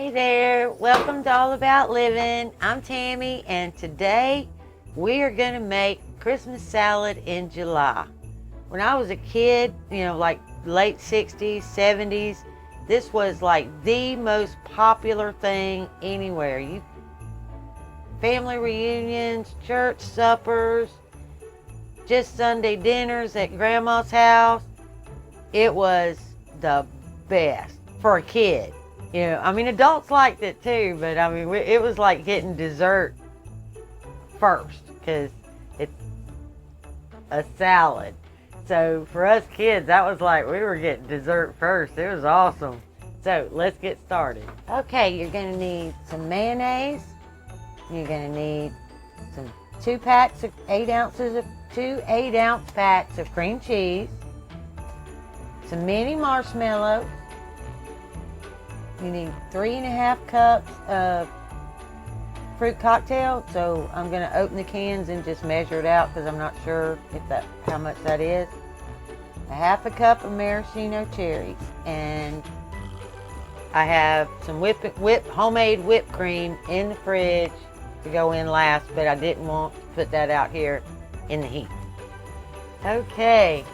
Hey there, welcome to All About Living. I'm Tammy, and today we are going to make Christmas salad in July. When I was a kid, like late 60s, 70s, this was like the most popular thing anywhere. Family reunions, church suppers, just Sunday dinners at grandma's house. It was the best for a kid. Adults liked it too, but it was like getting dessert first because it's a salad. So for us kids, that was like we were getting dessert first. It was awesome. So let's get started. Okay, you're going to need some mayonnaise. You're going to need some 2 8-ounce packs of cream cheese, some mini marshmallows. You need 3.5 cups of fruit cocktail. So I'm going to open the cans and just measure it out because I'm not sure how much that is. 1/2 cup of maraschino cherries, and I have some homemade whipped cream in the fridge to go in last, but I didn't want to put that out here in the heat. Okay,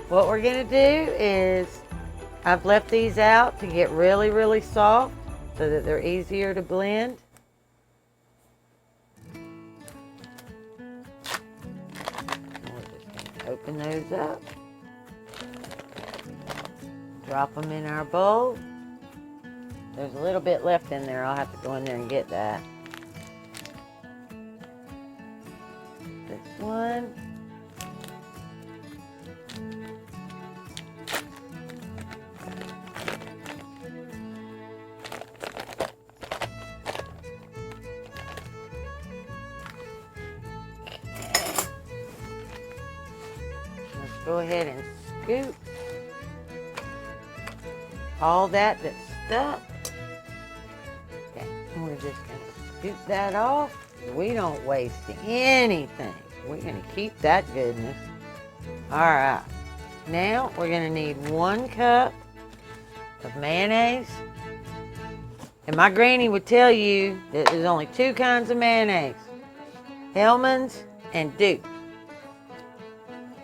what we're going to do is I've left these out to get really, really soft so that they're easier to blend. We're just going to open those up. Drop them in our bowl. There's a little bit left in there. I'll have to go in there and get that. This one. Go ahead and scoop all that's stuck. Okay, and we're just going to scoop that off. We don't waste anything. We're going to keep that goodness. All right, now we're going to need 1 cup of mayonnaise. And my granny would tell you that there's only 2 kinds of mayonnaise: Hellmann's and Duke's.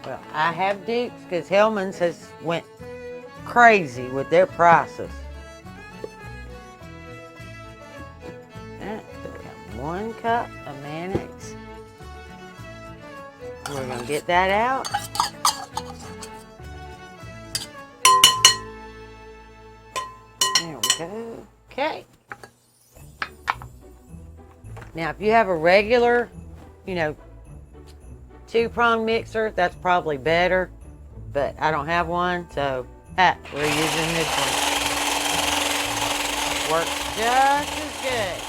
Well, I have Duke's because Hellmann's has went crazy with their prices. So we have 1 cup of mayonnaise. We're going to get that out. There we go. Okay. Now, if you have a regular, 2-prong mixer, that's probably better, but I don't have one, so we're using this one. Works just as good.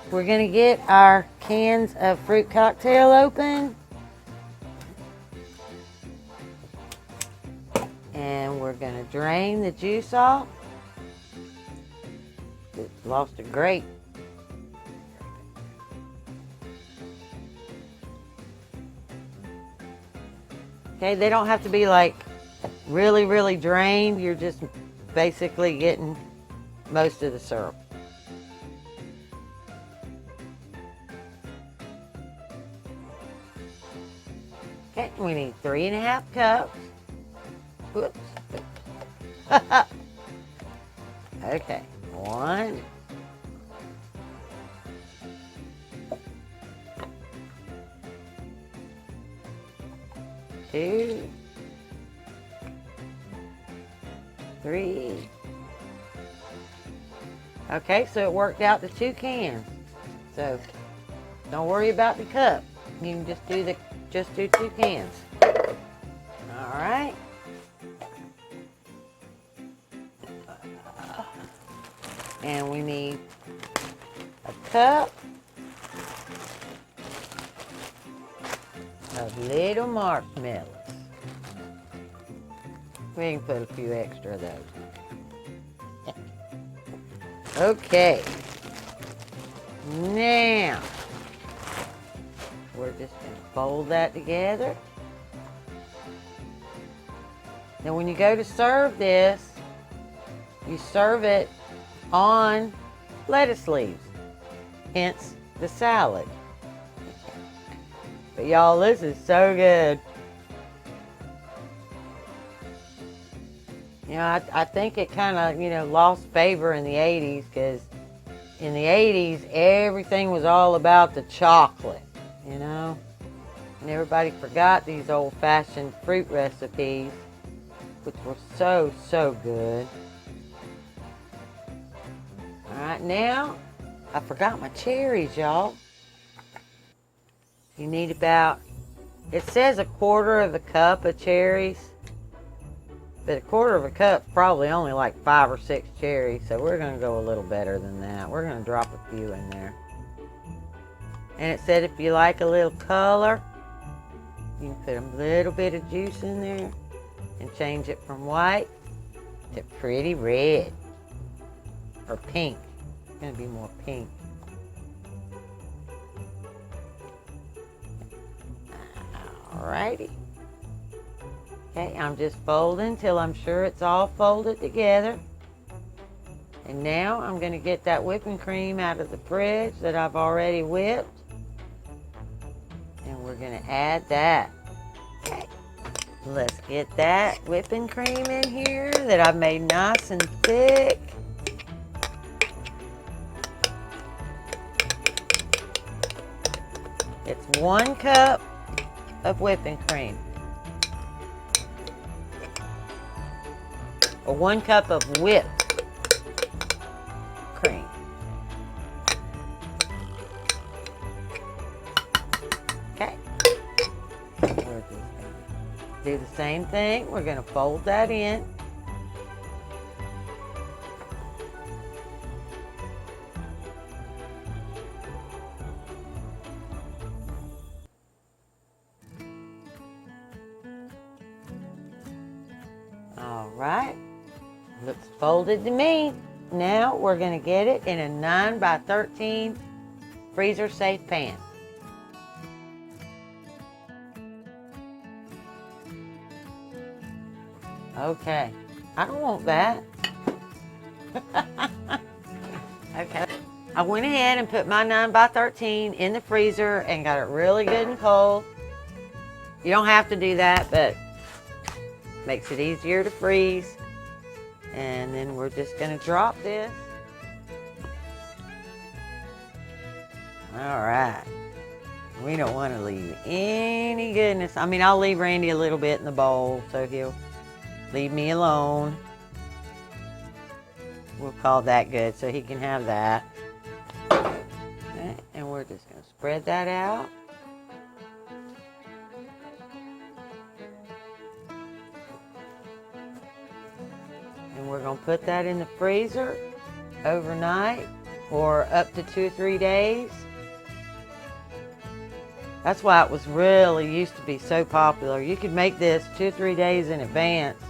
We're going to get our cans of fruit cocktail open. And we're going to drain the juice off. It's lost a grape. Okay, they don't have to be like really, really drained. You're just basically getting most of the syrup. Okay, we need 3½ cups. Whoops. Okay, 1, 2, 3. Okay, so it worked out to 2 cans. So don't worry about the cup. You can just do 2 cans. All right. And we need a cup of little marshmallows. We can put a few extra of those. Okay. Now, we're just going to fold that together. Now, when you go to serve this, you serve it on lettuce leaves, hence the salad. But y'all, this is so good. You know, I think it kind of, lost favor in the 80s, because in the 80s, everything was all about the chocolate, and everybody forgot these old-fashioned fruit recipes, which were so, so good. All right, now, I forgot my cherries, y'all. You need about, it says 1/4 of a cup of cherries, but 1/4 of a cup probably only like 5 or 6 cherries, so we're going to go a little better than that. We're going to drop a few in there. And it said if you like a little color, you can put a little bit of juice in there and change it from white to pretty red or pink. It's going to be more pink. Alrighty. Okay, I'm just folding till I'm sure it's all folded together. And now I'm going to get that whipping cream out of the fridge that I've already whipped. And we're going to add that. Okay, let's get that whipping cream in here that I've made nice and thick. It's 1 cup of whipping cream. Or 1 cup of whipped cream. Okay. We're just going to do the same thing. We're going to fold that in. All right. Looks folded to me. Now we're going to get it in a 9 by 13 freezer safe pan. Okay, I don't want that. Okay, I went ahead and put my 9 by 13 in the freezer and got it really good and cold. You don't have to do that, but makes it easier to freeze. And then we're just going to drop this. All right. We don't want to leave any goodness. I mean, I'll leave Randy a little bit in the bowl, so he'll leave me alone. We'll call that good, so he can have that. Okay, and we're just going to spread that out. And we're going to put that in the freezer overnight or up to 2 or 3 days. That's why it was really used to be so popular. You could make this 2 or 3 days in advance.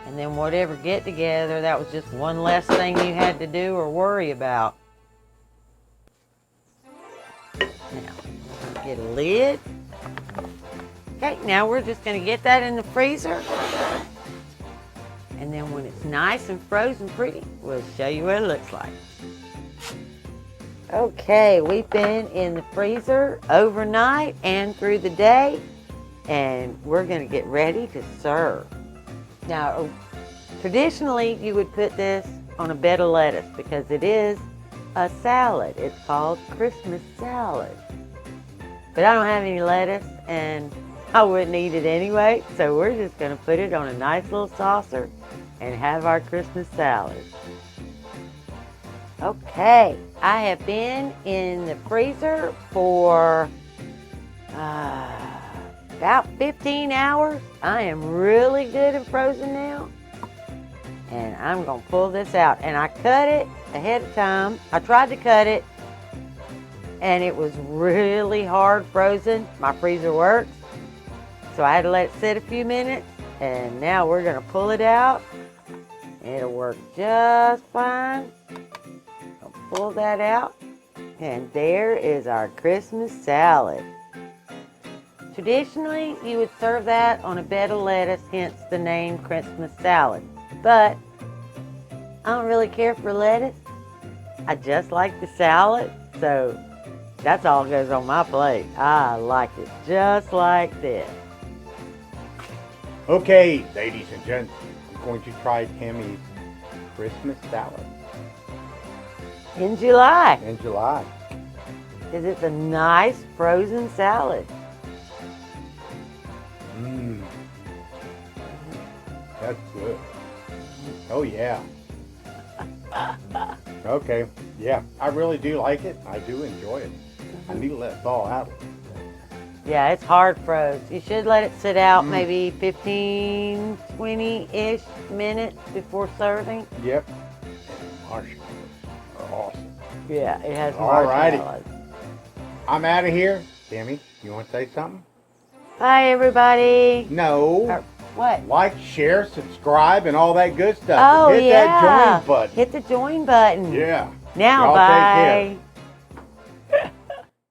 And then whatever get together, that was just one less thing you had to do or worry about. Now, get a lid. Okay, now we're just going to get that in the freezer. And then when it's nice and frozen pretty, we'll show you what it looks like. Okay, we've been in the freezer overnight and through the day, and we're going to get ready to serve. Now, traditionally, you would put this on a bed of lettuce because it is a salad. It's called Christmas salad. But I don't have any lettuce, and I wouldn't eat it anyway, so we're just going to put it on a nice little saucer and have our Christmas salad. Okay, I have been in the freezer for about 15 hours. I am really good at frozen now. And I'm going to pull this out. And I cut it ahead of time. I tried to cut it, and it was really hard frozen. My freezer works. So I had to let it sit a few minutes. And now we're going to pull it out. It'll work just fine. Pull that out, and there is our Christmas salad. Traditionally, you would serve that on a bed of lettuce, hence the name Christmas salad. But I don't really care for lettuce. I just like the salad, so that's all goes on my plate. I like it just like this. Okay, ladies and gents, I'm going to try Tammy's Christmas salad. In July. In July. Because it's a nice frozen salad. Mmm. That's good. Oh, yeah. Okay. Yeah, I really do like it. I do enjoy it. I need to let it thaw out. Yeah, it's hard froze. You should let it sit out maybe 15, 20-ish minutes before serving. Yep. Marshmallows are awesome. Yeah, it has Alrighty. marshmallows. I'm out of here. Tammy, you want to say something? Bye, everybody. No. What? Like, share, subscribe, and all that good stuff. Oh, Hit yeah. that join button. Hit the join button. Yeah. Now, Y'all bye. take care.